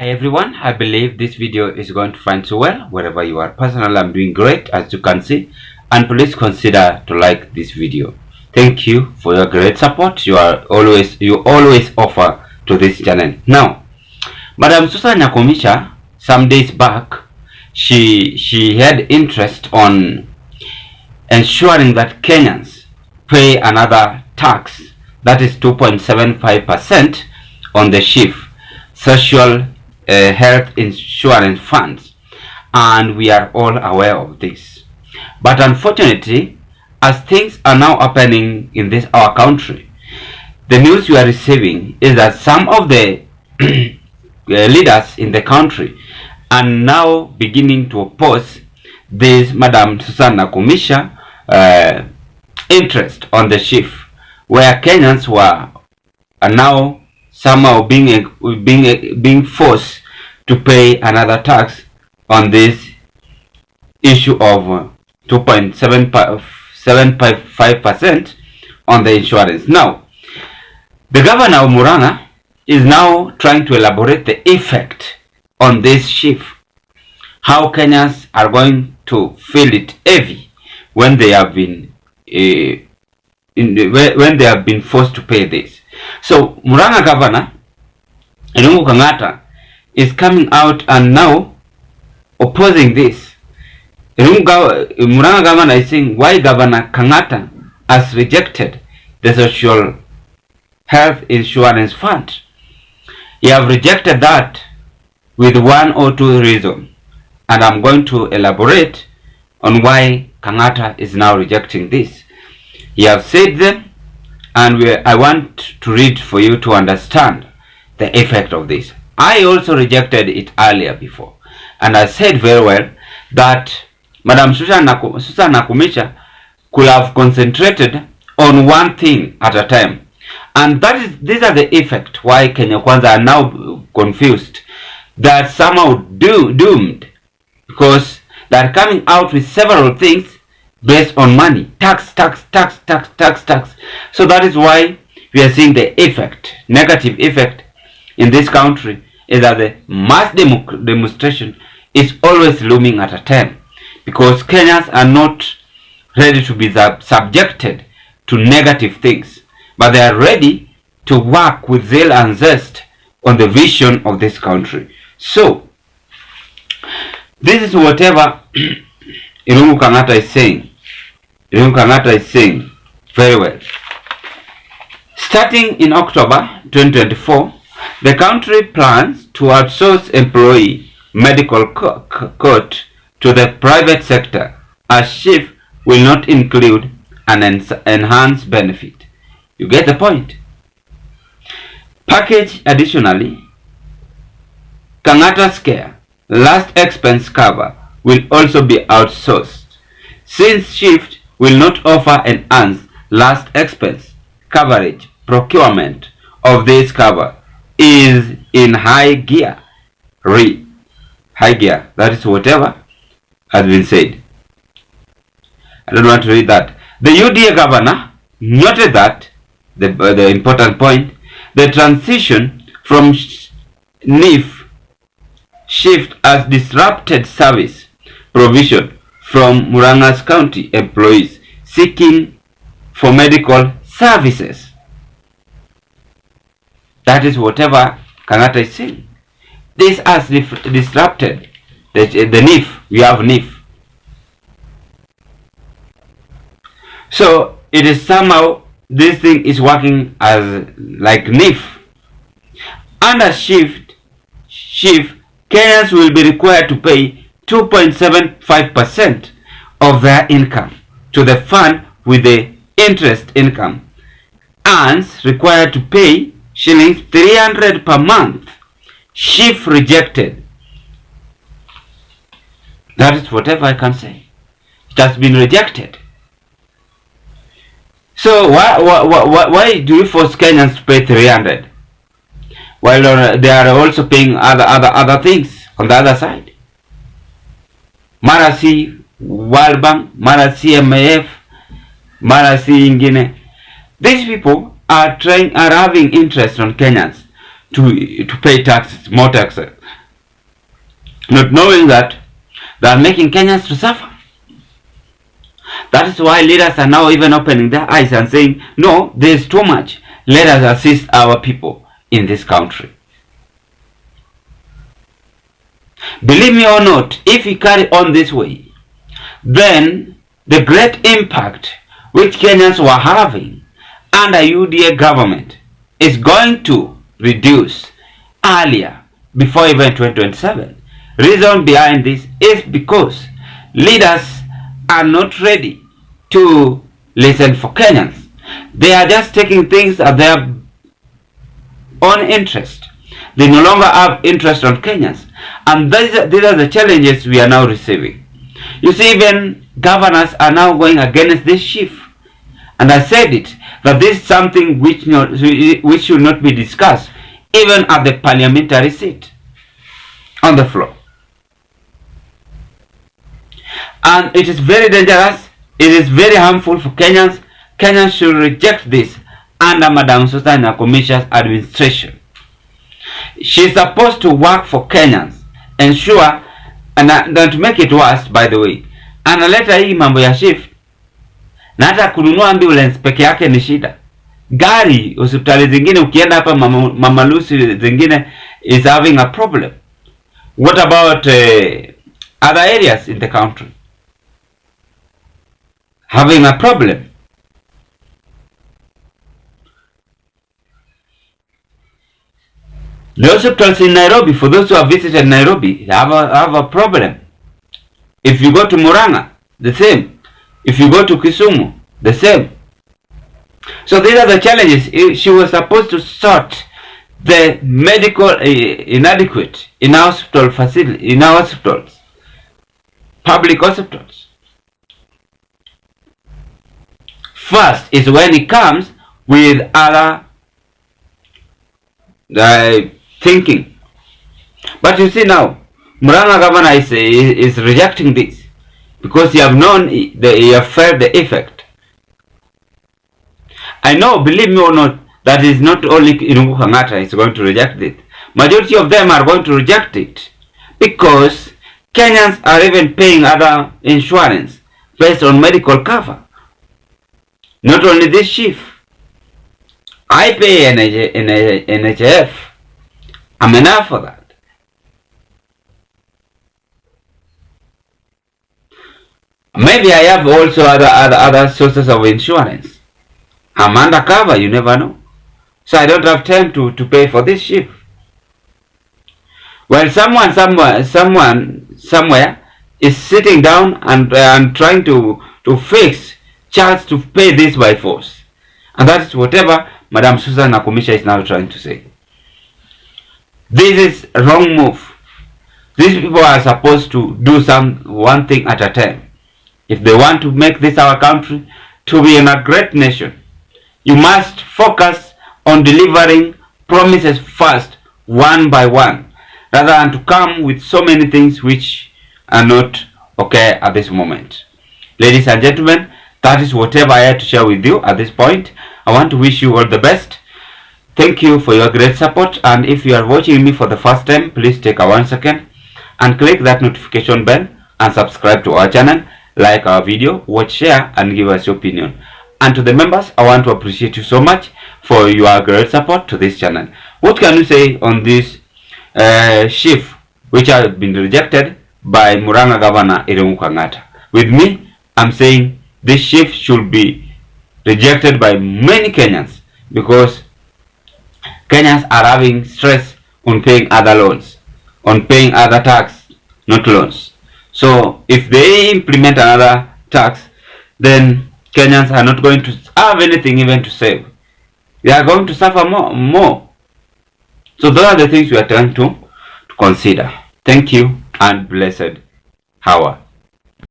Hi everyone, I believe this video is going to find you well wherever you are. Personally, I'm doing great as you can see, and please consider to like this video. Thank you for your great support you always offer to this channel. Now, Madam Ruto and Nakhumicha, some days back, she had interest on ensuring that Kenyans pay another tax, that is 2.75% on the SHIF, social health insurance funds, and we are all aware of this. But unfortunately, as things are now happening in this our country, the news we are receiving is that some of the leaders in the country are now beginning to oppose this Madam Ruto and Nakhumicha interest on the SHIF, where Kenyans are now somehow being forced to pay another tax on this issue of 2.75% on the insurance. Now, the governor of Murang'a is now trying to elaborate the effect on this SHIF, how Kenyans are going to feel it heavy when they have been forced to pay this. So Murang'a governor Ruto Kangata is coming out and now opposing this. Murang'a governor is saying why Governor Kangata has rejected the social health insurance fund. He have rejected that with one or two reasons, and I'm going to elaborate on why Kangata is now rejecting this. He have said them, and I want to read for you to understand the effect of this. I also rejected it earlier before, and I said very well that Madam Ruto and Nakhumicha could have concentrated on one thing at a time, and these are the effect why Kenya Kwanza are now confused, that somehow doomed, because they are coming out with several things based on money, tax. So that is why we are seeing the effect, negative effect in this country, is that the mass demonstration is always looming at a time, because Kenyans are not ready to be subjected to negative things, but they are ready to work with zeal and zest on the vision of this country. So this is whatever Ruto Kangata is saying. Ruto Kangata is saying very well. Starting in October 2024, the country plans to outsource employee medical court to the private sector, as SHIF will not include an enhanced benefit. You get the point? Package additionally, Kangata's care last expense cover will also be outsourced, since SHIF will not offer enhanced last expense coverage. Procurement of this cover is in high gear. High gear. That is whatever has been said. I don't want to read that. The UDA governor noted that the important point, the transition from SHIF has disrupted service provision from Murang'a's county employees seeking for medical services. That is whatever Kangata is saying. This has disrupted the NIF. We have NIF. So it is somehow, this thing is working as like NIF. Under SHIF, Kenyans will be required to pay 2.75% of their income to the fund with the interest income, and required to pay shillings 300 per month. SHIF rejected. That is whatever I can say. It has been rejected. So why do you force Kenyans to pay 300 while they are also paying other things on the other side? Mara si World Bank, mara si MAF, mara si ingine. These people are having interest on Kenyans to pay taxes, more taxes, not knowing that they are making Kenyans to suffer. That is why leaders are now even opening their eyes and saying, no, there is too much. Let us assist our people in this country. Believe me or not, if we carry on this way, then the great impact which Kenyans were having under UDA government is going to reduce earlier, before even 2027. Reason behind this is because leaders are not ready to listen for Kenyans. They are just taking things at their own interest. They no longer have interest on Kenyans. And these are the challenges we are now receiving. You see, even governors are now going against this SHIF. And I said it, that this is something which should not be discussed, even at the parliamentary seat, on the floor. And it is very dangerous, it is very harmful for Kenyans. Kenyans should reject this under Madam Ruto and Nakhumicha's administration. She is supposed to work for Kenyans, ensure, and to make it worse, by the way, analeta hii mambo ya SHIF, na hata kununua ambulance peke yake ni shida. Gari, hospitali zingine ukienda hapa Mama Lucy zingine is having a problem. What about other areas in the country having a problem? The hospitals in Nairobi, for those who have visited Nairobi, have a problem. If you go to Murang'a, the same. If you go to Kisumu, the same. So these are the challenges. She was supposed to sort the medical inadequate in our hospital facility, in our hospitals, public hospitals. First is when it comes with other thinking. But you see now, Murang'a governor is rejecting this because you have known, you have felt the effect. I know, believe me or not, that is not only kangata is going to reject it. Majority of them are going to reject it because Kenyans are even paying other insurance based on medical cover. Not only this SHIF. I pay NHIF. I'm enough for that. Maybe I have also other sources of insurance. I'm undercover, you never know. So I don't have time to pay for this SHIF. Well, someone somewhere is sitting down and trying to fix Charles to pay this by force. And that is whatever Madam Ruto and Nakhumicha is now trying to say. This is a wrong move. These people are supposed to do one thing at a time. If they want to make this our country to be a great nation, you must focus on delivering promises first, one by one, rather than to come with so many things which are not okay at this moment. Ladies and gentlemen, that is whatever I had to share with you at this point. I want to wish you all the best. Thank you for your great support, and if you are watching me for the first time, please take a 1 second and click that notification bell and subscribe to our channel, like our video, watch, share, and give us your opinion. And to the members, I want to appreciate you so much for your great support to this channel. What can you say on this SHIF which has been rejected by Murang'a Governor Kangata? With me, I'm saying this SHIF should be rejected by many Kenyans because Kenyans are having stress on paying other loans, on paying other tax, not loans. So if they implement another tax, then Kenyans are not going to have anything even to save. They are going to suffer more. So those are the things we are trying to consider. Thank you and blessed hour.